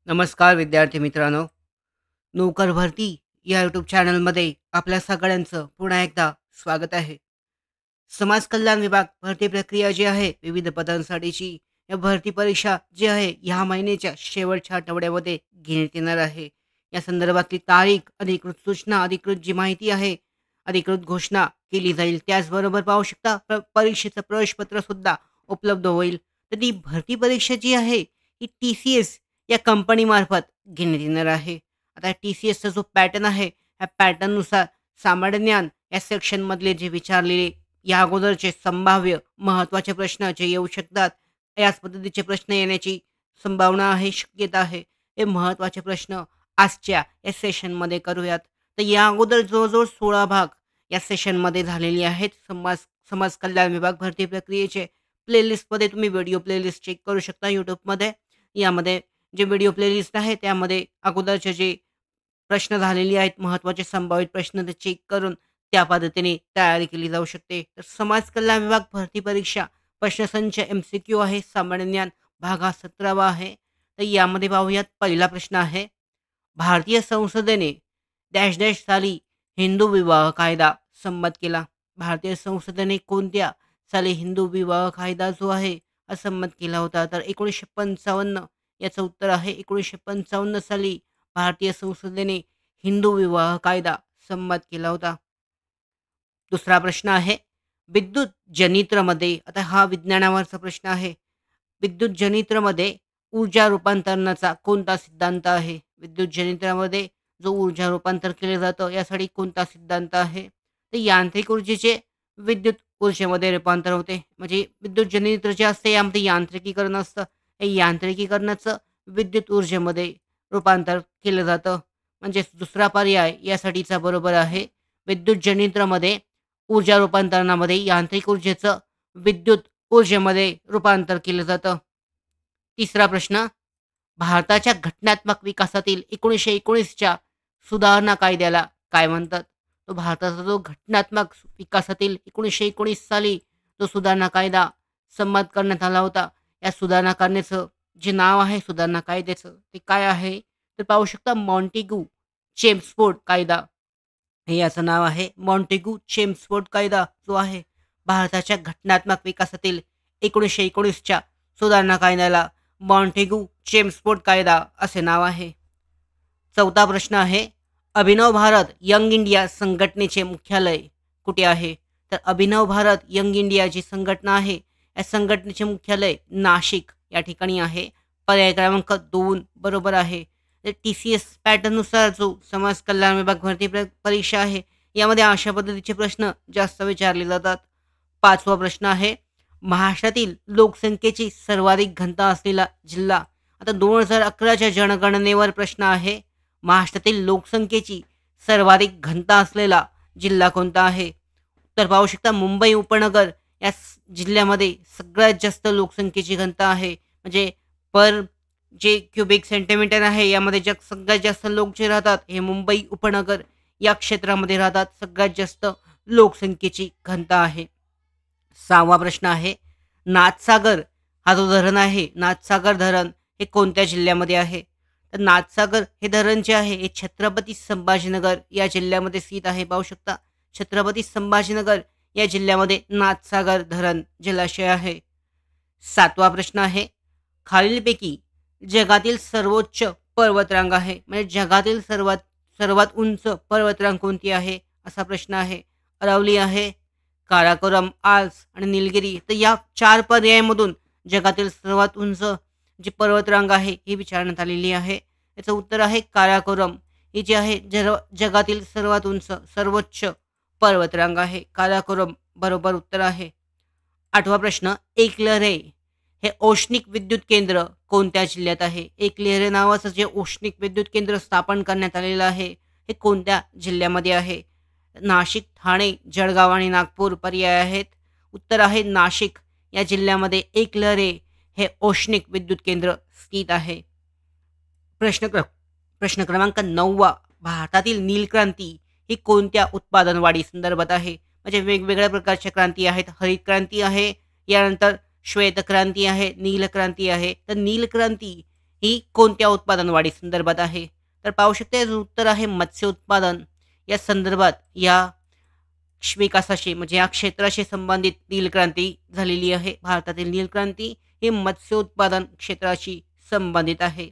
नमस्कार विद्यार्थी मित्रांनो. नोकर भरती या यूट्यूब चॅनलमध्ये आपल्या सगळ्यांचं पुन्हा एकदा स्वागत आहे. समाज कल्याण विभाग भरती प्रक्रिया जी आहे विविध पदांसाठीची या भरती परीक्षा जी आहे ह्या महिन्याच्या शेवटच्या आठवड्यामध्ये घेण्यात येणार आहे. या संदर्भातली तारीख, अधिकृत सूचना, अधिकृत जी माहिती आहे, अधिकृत घोषणा केली जाईल. त्याचबरोबर पाहू शकता परीक्षेचं प्रवेशपत्र सुद्धा उपलब्ध होईल. तर ती भरती परीक्षा जी आहे ही TCS या कंपनीमार्फत घेण्यात येणार आहे. आता TCSचा जो पॅटर्न आहे, त्या पॅटर्ननुसार सामान्य ज्ञान या सेक्शनमधले जे विचारलेले या अगोदरचे संभाव्य महत्त्वाचे प्रश्न जे येऊ शकतात, याच पद्धतीचे प्रश्न येण्याची संभावना आहे, शक्यता आहे. हे महत्त्वाचे प्रश्न आजच्या या सेशनमध्ये करूयात. तर या अगोदर जवळ-जवळ 16 भाग या सेशनमध्ये झालेले आहेत. समाज समाज कल्याण विभाग भरती प्रक्रियेचे प्लेलिस्टमध्ये तुम्ही व्हिडिओ प्लेलिस्ट चेक करू शकता YouTubeमध्ये. यामध्ये जे व्हिडिओ प्लेलिस्ट आहे त्यामध्ये अगोदरचे जे प्रश्न झालेले आहेत, महत्त्वाचे संभावित प्रश्न ते चेक करून त्या पद्धतीने तयारी केली जाऊ शकते. तर समाज कल्याण विभाग भरती परीक्षा प्रश्नसंच MCQ आहे. सामान्य ज्ञान भाग हा 17वा आहे. तर यामध्ये पाहूयात पहिला प्रश्न आहे. भारतीय संसदेने डॅश डॅश साली हिंदू विवाह कायदा संमत केला. भारतीय संसदेने कोणत्या साली हिंदू विवाह कायदा जो आहे हा संमत केला होता? तर 1955 याचं उत्तर आहे. 1955 साली भारतीय संसदेने हिंदू विवाह कायदा संमत केला होता. दुसरा प्रश्न आहे. विद्युत जनित्रमध्ये आता हा विज्ञानावरचा प्रश्न आहे. विद्युत जनित्रमध्ये ऊर्जा रूपांतरणाचा कोणता सिद्धांत आहे? विद्युत जनित्रामध्ये जो ऊर्जा रूपांतर केलं जातं यासाठी कोणता सिद्धांत आहे? तर यांत्रिक ऊर्जेचे विद्युत ऊर्जेमध्ये रूपांतर होते. म्हणजे विद्युत जनित्र जे असते यामध्ये यांत्रिकीकरण असतं. हे यांत्रिकीकरणाचं विद्युत ऊर्जेमध्ये रूपांतर केलं जातं. म्हणजेच दुसरा पर्याय यासाठीचा बरोबर आहे. विद्युत जनित्रमध्ये ऊर्जा रूपांतरणामध्ये यांत्रिक ऊर्जेचं विद्युत ऊर्जेमध्ये रूपांतर केलं जातं. तिसरा प्रश्न. भारताच्या घटनात्मक विकासातील 1919च्या सुधारणा कायद्याला काय म्हणतात? तो भारताचा जो घटनात्मक विकासातील 1919 साली जो सुधारणा कायदा संमत करण्यात आला होता, या सुधारणा कायद्याचं जे नाव आहे सुधारणा कायद्याचं ते काय आहे? तर पाहू शकता मॉन्टेग्यू चेम्स्फोर्ड कायदा हे याचं नाव आहे. मॉन्टेग्यू चेम्स्फोर्ड कायदा जो आहे भारताच्या घटनात्मक विकासातील 1919च्या सुधारणा कायद्याला मॉन्टेग्यू चेम्स्फोर्ड कायदा असे नाव आहे. चौथा प्रश्न आहे. अभिनव भारत यंग इंडिया संघटनेचे मुख्यालय कुठे आहे? तर अभिनव भारत यंग इंडिया जी संघटना आहे या संघटनेचे मुख्यालय नाशिक या ठिकाणी आहे. पर्याय क्रमांक 2 बरोबर आहे. तर TCS पॅटर्ननुसार जो समाज कल्याण विभाग भरती परीक्षा आहे यामध्ये अशा पद्धतीचे प्रश्न जास्त विचारले जातात. पाचवा प्रश्न आहे. महाराष्ट्रातील लोकसंख्येची सर्वाधिक घनता असलेला जिल्हा. आता 2011च्या जनगणनेवर प्रश्न आहे. महाराष्ट्रातील लोकसंख्येची सर्वाधिक घनता असलेला जिल्हा कोणता आहे? तर पाहू शकता मुंबई उपनगर या जिल्ह्यामध्ये सगळ्यात जास्त लोकसंख्येची घनता आहे. म्हणजे पर जे क्युबिक सेंटीमीटर आहे यामध्ये सगळ्यात जास्त लोक जे राहतात हे मुंबई उपनगर या क्षेत्रामध्ये राहतात. सगळ्यात जास्त लोकसंख्येची घनता आहे. सहावा प्रश्न आहे. नाथसागर हा जो धरण आहे, नाथसागर धरण हे कोणत्या जिल्ह्यामध्ये आहे? तर नाथसागर हे धरण जे आहे हे छत्रपती संभाजीनगर या जिल्ह्यामध्ये स्थित आहे. पाहू शकता छत्रपती संभाजीनगर या जिल्ह्यामध्ये नाथसागर धरण जलाशय आहे. सातवा प्रश्न आहे. खालीलपैकी जगातील सर्वोच्च पर्वतरांग आहे म्हणजे जगातील सर्वात सर्वात उंच पर्वतरांग कोणती आहे असा प्रश्न आहे. अरावली आहे, काराकोरम, आल्प्स आणि निलगिरी. तर या 4 पर्यायामधून जगातील सर्वात उंच जी पर्वतरांग आहे ही विचारण्यात आलेली आहे. याचं उत्तर आहे काराकोरम. ही जी आहे जगातील सर्वात उंच सर्वोच्च पर्वतरांग आहे. काराकोरम बरोबर उत्तर आहे. आठवा प्रश्न. एकलहरे हे औष्णिक विद्युत केंद्र कोणत्या जिल्ह्यात आहे? एकलहरे नावाचं जे औष्णिक विद्युत केंद्र स्थापन करण्यात आलेलं आहे हे कोणत्या जिल्ह्यामध्ये आहे? नाशिक, ठाणे, जळगाव आणि नागपूर पर्याय आहेत. उत्तर आहे नाशिक या जिल्ह्यामध्ये एकलहरे हे औष्णिक विद्युत केंद्र स्थित आहे. प्रश्न क्रमांक 9. भारतातील नीलक्रांती ही कोणत्या उत्पादन वाढी संदर्भात आहे? म्हणजे वेगवेगळ्या प्रकारच्या क्रांती आहेत. हरित क्रांती आहे, यानंतर श्वेत क्रांती आहे, नील क्रांती आहे. तर नील क्रांती ही कोणत्या उत्पादन वाढी संदर्भात आहे? तर पाहू शकता याचं उत्तर आहे मत्स्य उत्पादन. या संदर्भात या विकासाशी म्हणजे या क्षेत्राशी संबंधित नील क्रांती झालेली आहे. भारतातील नील क्रांती ही मत्स्य उत्पादन क्षेत्राशी संबंधित आहे.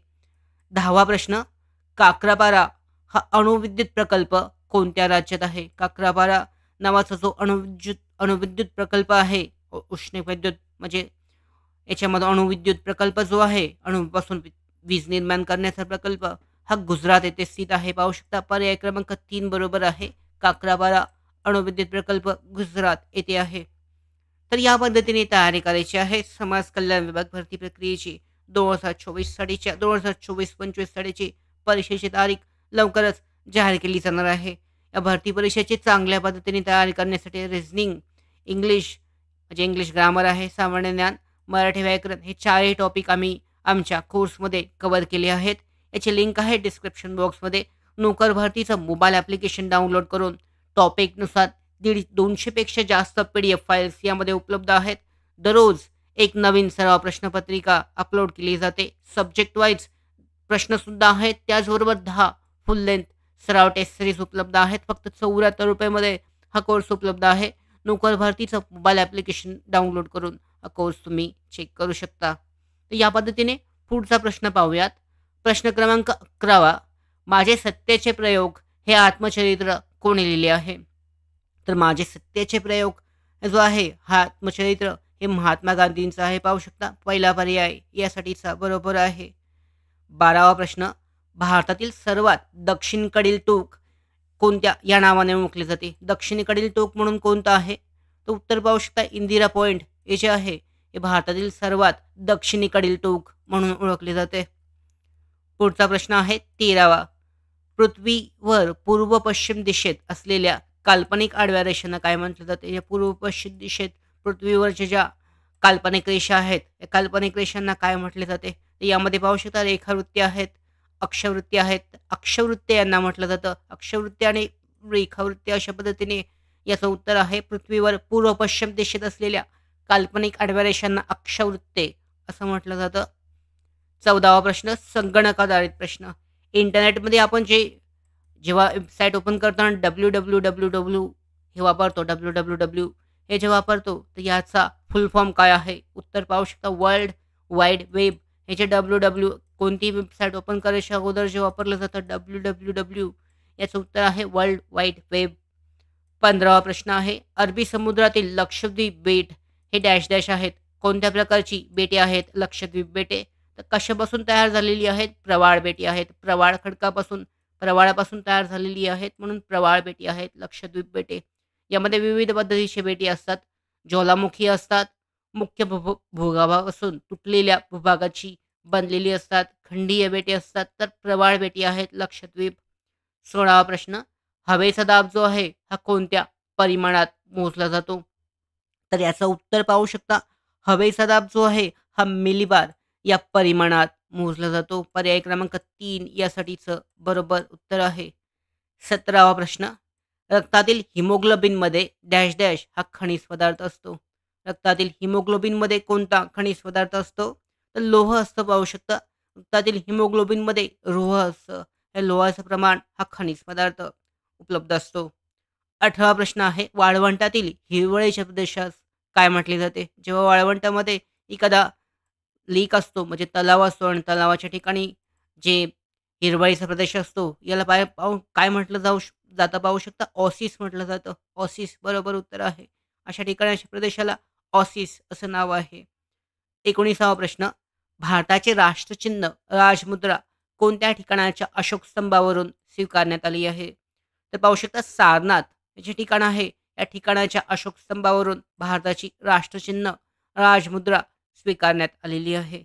10वा प्रश्न, काक्रापारा हा अणुविद्युत प्रकल्प कोणत्या राज्यात आहे? काक्रापारा नावाचा जो अणुविद्युत प्रकल्प आहे, उष्णविद्युत म्हणजे याच्यामध्ये अणुविद्युत प्रकल्प जो आहे, अणूपासून वीज निर्माण करण्याचा प्रकल्प, हा गुजरात येथे स्थित आहे. पाहू शकता पर्याय क्रमांक 3 बरोबर आहे. काक्रापारा अणुविद्युत प्रकल्प गुजरात येथे आहे. तर या पद्धतीने तयारी करायची आहे समाज कल्याण विभाग भरती प्रक्रियेची 2024-25 सालीची परीक्षेची तारीख लवकरच जाहीर केली जाणार आहे. या भरती परीक्षेची चांगल्या पद्धतीने तयारी करण्यासाठी रिझनिंग, इंग्लिश म्हणजे इंग्लिश ग्रामर आहे, सामान्य ज्ञान, मराठी व्याकरण हे 4ही टॉपिक आम्ही आमच्या कोर्समध्ये कव्हर केले आहेत. याची लिंक आहे डिस्क्रिप्शन बॉक्समध्ये. नोकर भरतीचं मोबाईल ॲप्लिकेशन डाउनलोड करून टॉपिकनुसार 200 पेक्षा जास्त PDF फाइल्स यामध्ये उपलब्ध आहेत. दररोज एक नवीन सराव प्रश्नपत्रिका अपलोड केली जाते. सब्जेक्ट वाईज प्रश्नसुद्धा आहेत. त्याचबरोबर 10 फुल लेंथ सराव टेस्ट सीरीज उपलब्ध आहेत. फक्त ₹74 हा कोर्स उपलब्ध आहे. नोकर भरतीचं मोबाईल ॲप्लिकेशन डाउनलोड करून हा कोर्स तुम्ही चेक करू शकता. तर या पद्धतीने पुढचा प्रश्न पाहूयात. प्रश्न क्रमांक 11, माझे सत्याचे प्रयोग हे आत्मचरित्र कोणी लिहिले आहे? तर माझे सत्याचे प्रयोग जो आहे हा आत्मचरित्र हे महात्मा गांधींचं आहे. पाहू शकता पहिला पर्याय यासाठीचा बरोबर आहे. 12वा प्रश्न, भारतातील सर्वात दक्षिणेकडील टोक कोणत्या या नावाने ओळखले जाते? दक्षिणेकडील टोक म्हणून कोणतं आहे? तर उत्तर पाहू शकता इंदिरा पॉइंट हे जे आहे हे भारतातील सर्वात दक्षिणेकडील टोक म्हणून ओळखले जाते. पुढचा प्रश्न आहे 13वा, पृथ्वीवर पूर्व पश्चिम दिशेत असलेल्या काल्पनिक आडव्या रेषांना काय म्हटलं जाते? या पूर्व पश्चिम दिशेत पृथ्वीवरच्या ज्या काल्पनिक रेषा आहेत, या काल्पनिक रेषांना काय म्हटले जाते? तर यामध्ये पाहू शकता रेखावृत्ती आहेत, अक्षवृत्ती आहेत. अक्षवृत्ती यांना म्हटलं जातं. अक्षवृत्ती आणि रेखावृत्ती अशा पद्धतीने याचं उत्तर आहे. पृथ्वीवर पूर्व पश्चिम दिशेत असलेल्या काल्पनिक आडव्या रेषांना अक्षवृत्ते असं म्हटलं जातं. 14वा प्रश्न, संगणकाधारित प्रश्न. इंटरनेटमध्ये आपण जेव्हा वेबसाईट ओपन करताना www हे वापरतो, www हे जे वापरतो, तर याचा फुल फॉर्म काय आहे? उत्तर पाहू शकता वर्ल्ड वाईड वेब. हे जे कोणतीही वेबसाईट ओपन करायच्या अगोदर जे वापरलं जातं www याचं उत्तर आहे वर्ल्ड वाईड वेब. 15वा प्रश्न आहे, अरबी समुद्रातील लक्षद्वीप बेट हे डॅश डॅश आहेत. कोणत्या प्रकारची बेटे आहेत लक्षद्वीप बेटे? तर कशापासून तयार झालेली आहेत? प्रवाळ बेटी आहेत. प्रवाळ खडकापासून, प्रवाळापासून तयार झालेली आहेत म्हणून प्रवाळ बेटी आहेत लक्षद्वीप बेटे. यामध्ये विविध पद्धतीचे बेटी असतात. ज्वालामुखी असतात, मुख्य भूभागापासून तुटलेल्या भूभागाची बनलेली असतात, खंडीय बेटे असतात, तर प्रवाळ बेटी आहेत लक्षद्वीप. 16वा प्रश्न, हवेचा दाब जो आहे हा कोणत्या परिमाणात मोजला जातो? तर याचं उत्तर पाहू शकता हवेचा दाब जो आहे हा मिलीबार या परिमाणात मोजला जातो. पर्याय क्रमांक 3 यासाठीचं बरोबर उत्तर आहे. 17वा प्रश्न, रक्तातील हिमोग्लोबिनमध्ये डॅश डॅश हा खनिज पदार्थ असतो. रक्तातील हिमोग्लोबिनमध्ये कोणता खनिज पदार्थ असतो? तर लोह असतं. पाहू शकता रक्तातील हिमोग्लोबिनमध्ये लोह असतं. या लोहाचं प्रमाण हा खनिज पदार्थ उपलब्ध असतो. 18वा प्रश्न आहे, वाळवंटातील हिरवळीच्या प्रदेशास काय म्हटले जाते? जेव्हा वाळवंटामध्ये एखादा लीक असतो म्हणजे तलाव असतो आणि तलावाच्या ठिकाणी जे हिरवळीचा प्रदेश असतो याला पाहून काय म्हटलं जातं पाहू शकता ऑसिस म्हटलं जातं. ऑसिस बरोबर उत्तर आहे. अशा ठिकाणी अशा प्रदेशाला ऑसिस असं नाव आहे. 19वा प्रश्न, भारताचे राष्ट्रचिन्ह राजमुद्रा कोणत्या ठिकाणाच्या अशोक स्तंभावरून स्वीकारण्यात आली आहे? तर पाहू शकता सारनाथ हे जे ठिकाण आहे या ठिकाणाच्या अशोक स्तंभावरून भारताची राष्ट्रचिन्ह राजमुद्रा स्वीकारण्यात आलेली आहे.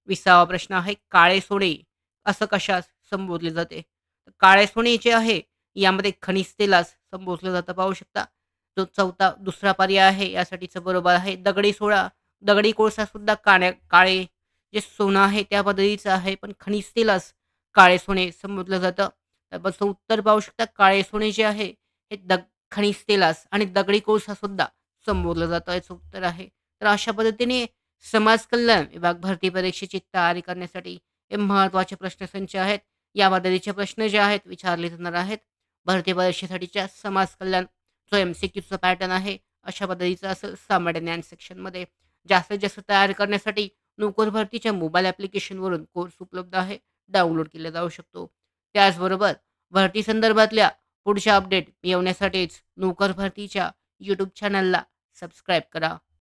20वा प्रश्न आहे, काळे सोने असं कशास संबोधले जाते? तर काळे सोने जे आहे यामध्ये खनिज तेलास संबोधलं जातं. पाहू शकता जो दुसरा पर्याय आहे यासाठीचं बरोबर आहे. दगडी कोळसा सुद्धा काळे जे सोनं आहे त्या पद्धतीचं आहे, पण खनिज तेलास काळे सोने संबोधलं जातं. तर बस उत्तर पाहू शकता काळे सोने जे आहे हे खनिज तेलास आणि दगडी कोळसा सुद्धा संबोधलं जातं याचं उत्तर आहे. तर अशा पद्धतीने समाज कल्याण विभाग भरती परीक्षेची तयारी करण्यासाठी हे महत्त्वाचे प्रश्नसंच आहेत. या पद्धतीचे प्रश्न जे आहेत विचारले जाणार आहेत. भरती परीक्षेसाठीच्या समाज कल्याण जो MCQचा पॅटर्न आहे, अशा पद्धतीचा असेल सामान्य ज्ञान सेक्शनमध्ये. जास्तीत जास्त तयारी करण्यासाठी नोकर भरतीच्या मोबाईल ॲप्लिकेशनवरून कोर्स उपलब्ध आहे. डाउनलोड केला जाऊ शकतो. त्याचबरोबर भरती संदर्भातल्या पुढच्या अपडेट मिळवण्यासाठीच नोकर भरतीच्या यूट्यूब चॅनलला सबस्क्राईब करा.